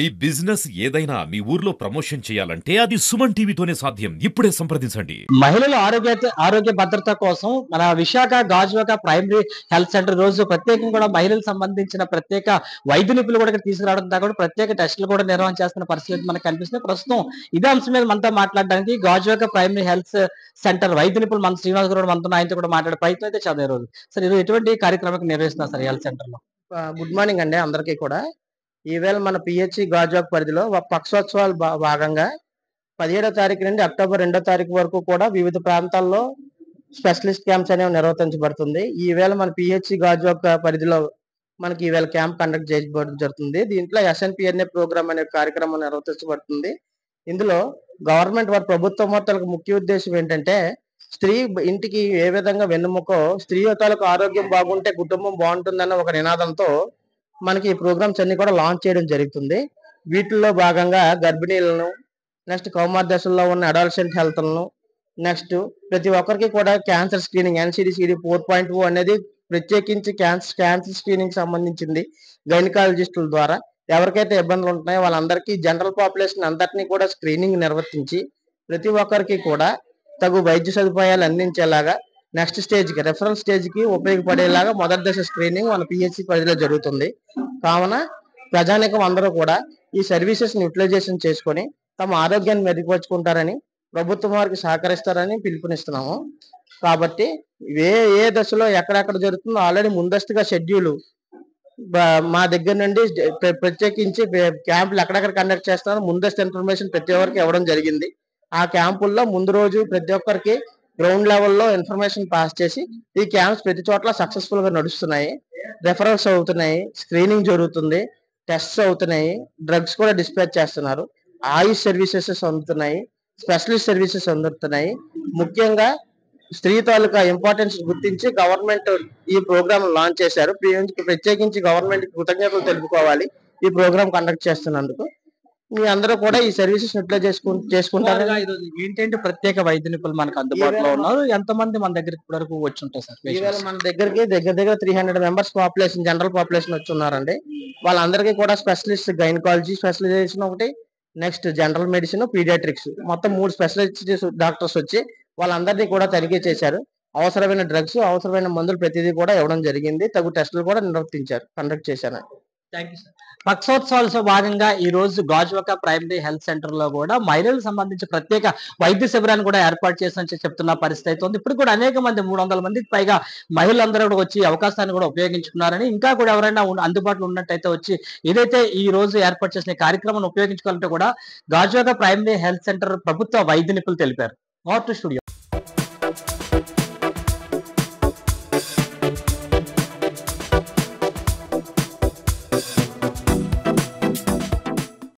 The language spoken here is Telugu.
ఈ బిజినెస్ ఏదైనా మీ ఊర్లో ప్రమోషన్ చేయాలంటే అది సుమన్ టీవీతోనే సాధ్యం. ఇప్పుడే సంప్రదించండి. మహిళల ఆరోగ్య భద్రత కోసం మన Visakha Gajuwaka primary health centre రోజు ప్రత్యేకంగా కూడా మహిళలకు సంబంధించిన ప్రత్యేక వైద్య నిపుణులు కూడా ఇక్కడ తీసుకురావడంతో కూడా ప్రత్యేక టెస్టులు కూడా నిర్వహణ చేస్తున్న పరిస్థితి మనకు కనిపిస్తుంది. ప్రస్తుతం ఇదే అంశం మీద మనతో మాట్లాడడానికి గాజువాక ప్రైమరీ హెల్త్ సెంటర్ వైద్య నిపుణులు మన శ్రీనివాస్ గారు మనతో ఆయనతో కూడా మాట్లాడే ప్రయత్నం అయితే చదివే రోజు సార్ ఇది ఎటువంటి కార్యక్రమానికి నిర్వహిస్తున్నారు సార్ హెల్త్ సెంటర్ లో? గుడ్ మార్నింగ్ అండి అందరికీ కూడా. ఈవేళ మన పిహెచ్సి గాజువాక పరిధిలో పక్షోత్సవాలు భాగంగా 17వ తారీఖు నుండి అక్టోబర్ 2వ తారీఖు వరకు కూడా వివిధ ప్రాంతాల్లో స్పెషలిస్ట్ క్యాంప్స్ అనేవి నిర్వర్తించబడుతుంది. ఈవేళ మన పిహెచ్సి గాజువాక పరిధిలో మనకి ఈవేళ క్యాంప్ కండక్ట్ చేయబడడం జరుగుతుంది. దీంట్లో ఎస్ఎన్పిఎన్ఏ ప్రోగ్రామ్ అనే కార్యక్రమం నిర్వర్తించబడుతుంది. ఇందులో గవర్నమెంట్ వారి ప్రభుత్వ మొత్తాలకు ముఖ్య ఉద్దేశం ఏంటంటే స్త్రీ ఇంటికి ఏ విధంగా వెన్నుముకో స్త్రీ తాలూకు ఆరోగ్యం బాగుంటే కుటుంబం బాగుంటుందన్న ఒక నినాదంతో మనకి ఈ ప్రోగ్రామ్స్ అన్ని కూడా లాంచ్ చేయడం జరుగుతుంది. వీటిల్లో భాగంగా గర్భిణీలను, నెక్స్ట్ కౌమార దశల్లో ఉన్న అడాలసెంట్ హెల్త్లను, నెక్స్ట్ ప్రతి ఒక్కరికి కూడా క్యాన్సర్ స్క్రీనింగ్ NCD-CD 4.0 అనేది ప్రత్యేకించి క్యాన్సర్ స్క్రీనింగ్ సంబంధించింది గైనకాలజిస్టుల ద్వారా ఎవరికైతే ఇబ్బందులు ఉంటున్నాయో వాళ్ళందరికీ జనరల్ పాపులేషన్ అందరినీ కూడా స్క్రీనింగ్ నిర్వర్తించి ప్రతి ఒక్కరికి కూడా తగు వైద్య సదుపాయాలు అందించేలాగా నెక్స్ట్ స్టేజ్కి రెఫరల్ స్టేజ్కి ఉపయోగపడేలాగా మొదటి దశ స్క్రీనింగ్ మన పిహెచ్సి పరిధిలో జరుగుతుంది. కావున ప్రజానికం అందరూ కూడా ఈ సర్వీసెస్ యూటిలైజేషన్ చేసుకొని తమ ఆరోగ్యాన్ని మెరుగుపరుచుకుంటారని ప్రభుత్వం వారికి సహకరిస్తారని పిలుపునిస్తున్నాము. కాబట్టి ఏ దశలో ఎక్కడెక్కడ జరుగుతుందో ఆల్రెడీ ముందస్తుగా షెడ్యూల్ మా దగ్గర నుండి ప్రత్యేకించి క్యాంపులు ఎక్కడెక్కడ కండక్ట్ చేస్తారో ముందస్తు ఇన్ఫర్మేషన్ ప్రతి ఒక్కరికి ఇవ్వడం జరిగింది. ఆ క్యాంపుల్లో ముందు రోజు ప్రతి ఒక్కరికి గ్రౌండ్ లెవెల్లో ఇన్ఫర్మేషన్ పాస్ చేసి ఈ క్యాంప్స్ ప్రతి చోట్ల సక్సెస్ఫుల్ గా నడుస్తున్నాయి. రెఫరల్స్ అవుతున్నాయి, స్క్రీనింగ్ జరుగుతుంది, టెస్ట్స్ అవుతున్నాయి, డ్రగ్స్ కూడా డిస్పాచ్ చేస్తున్నారు, ఆయుష్ సర్వీసెస్ అందుతున్నాయి, స్పెషలిస్ట్ సర్వీసెస్ అందుతున్నాయి. ముఖ్యంగా స్త్రీ తాలూకా ఇంపార్టెన్స్ గుర్తించి గవర్నమెంట్ ఈ ప్రోగ్రామ్ లాంచ్ చేశారు. ప్రత్యేకించి గవర్నమెంట్ కృతజ్ఞతలు తెలుపుకోవాలి ఈ ప్రోగ్రామ్ కండక్ట్ చేస్తున్నందుకు. మీ అందరూ కూడా ఈ సర్వీసెస్ ఎట్లా చేసుకుంటారు. ఏంటంటే ప్రత్యేక వైద్య నిపుణులు మనకు అందుబాటులో ఉన్నారు. ఎంతమంది మన దగ్గర వరకు వచ్చి ఉంటారు సార్? ఈవేళ మన దగ్గరికి దగ్గర 300 మెంబర్స్ పాపులేషన్, జనరల్ పాపులేషన్ వచ్చి ఉన్నారండి. వాళ్ళందరికీ కూడా స్పెషలిస్ట్ గైనకాలజీ స్పెషలైజేషన్ ఒకటి, నెక్స్ట్ జనరల్ మెడిసిన్, పీడియాట్రిక్స్ మొత్తం 3 స్పెషలిస్ట్ డాక్టర్స్ వచ్చి వాళ్ళందరినీ కూడా తనిఖీ చేశారు. అవసరమైన డ్రగ్స్, అవసరమైన మందులు ప్రతిదీ కూడా ఇవ్వడం జరిగింది. తగు టెస్టులు కూడా కండక్ట్ చేశారు. పక్షోత్సవాలతో భాగంగా ఈ రోజు గాజువాక ప్రైమరీ హెల్త్ సెంటర్ లో కూడా మహిళలకు సంబంధించి ప్రత్యేక వైద్య శిబిరాన్ని కూడా ఏర్పాటు చేసినట్టు చెప్తున్న పరిస్థితి అయితే ఉంది. ఇప్పుడు కూడా అనేక మంది 300 మందికి పైగా మహిళలందరూ కూడా వచ్చి అవకాశాన్ని కూడా ఉపయోగించుకున్నారని, ఇంకా కూడా ఎవరైనా అందుబాటులో ఉన్నట్టయితే వచ్చి ఏదైతే ఈ రోజు ఏర్పాటు చేసిన కార్యక్రమాన్ని ఉపయోగించుకోవాలంటే కూడా గాజువాక ప్రైమరీ హెల్త్ సెంటర్ ప్రభుత్వ వైద్య నిపుణులు తెలిపారు. స్టూడియో.